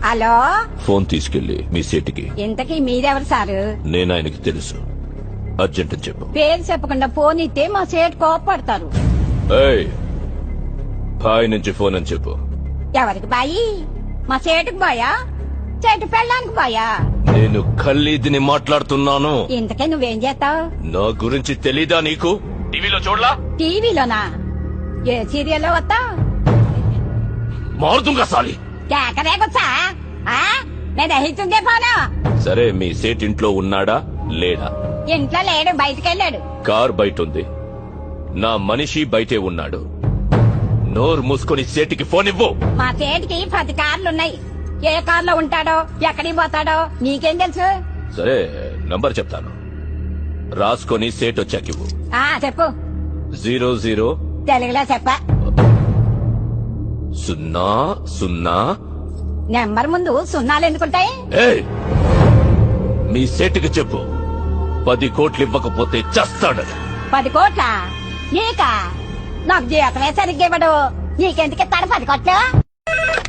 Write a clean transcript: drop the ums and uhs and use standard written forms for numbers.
Hello, phone తీసుకెళ్లి మీ సేటికి. ఇంతకీ మీరెవరు సారు? నేను ఆయనకి తెలుసు. అర్జెంట్ అని చెప్పు. పేరు చెప్పకుండా ఫోన్ ఇస్తే మా సేటు కోపడతారు. ఏయ్, బాయ్ నుంచి ఫోన్ అని చెప్పు. ఎవరికి బాయి? మా సేటుకు బాయా, చెట్టు పెళ్ళానికి బాయా? నేను ఖల్లీదిని మాట్లాడుతున్నాను. ఇంతకే నువ్వేం చేస్తావు? నా గురించి తెలీదా నీకు? టీవీలో చూడలా? టీవీలోనా? ఏ సీరియల్లో వస్తా? మారుతుంగా సాలి. కేకరేకొచ్చా? నేను దహిస్తుందే పోను. సరే, మీ సేట్ ఇంట్లో ఉన్నాడా లేడా? ఇంట్లో లేడు, బయటకెళ్ళాడు. కార్ బయట ఉంది. నా మనిషి బయటే ఉన్నాడు. నోరు మూసుకొని సేటికి ఫోన్ ఇవ్వు. మా సేటికి 10 కార్లున్నాయి. ఏ కార్లో ఉంటాడో, ఎక్కడికి పోతాడో నీకేం తెలుసు? సరే, నంబర్ చెప్తాను, రాసుకొని సేట్ వచ్చాకివ్వు. చెప్పు. 00 తెలుగులో చెప్ప. 00. నెంబర్ ముందు సున్నాలు ఎందుకుంటాయి? ఏయ్, మీ సేటుకి చెప్పు, 10 కోట్లు ఇవ్వకపోతే చస్తాడు. 10 కోట్ల? నీకా? నాకు జీవితమే సరిగ్గా ఇవ్వడు. నీకెందుకు ఇస్తాడు 10 కోట్లు?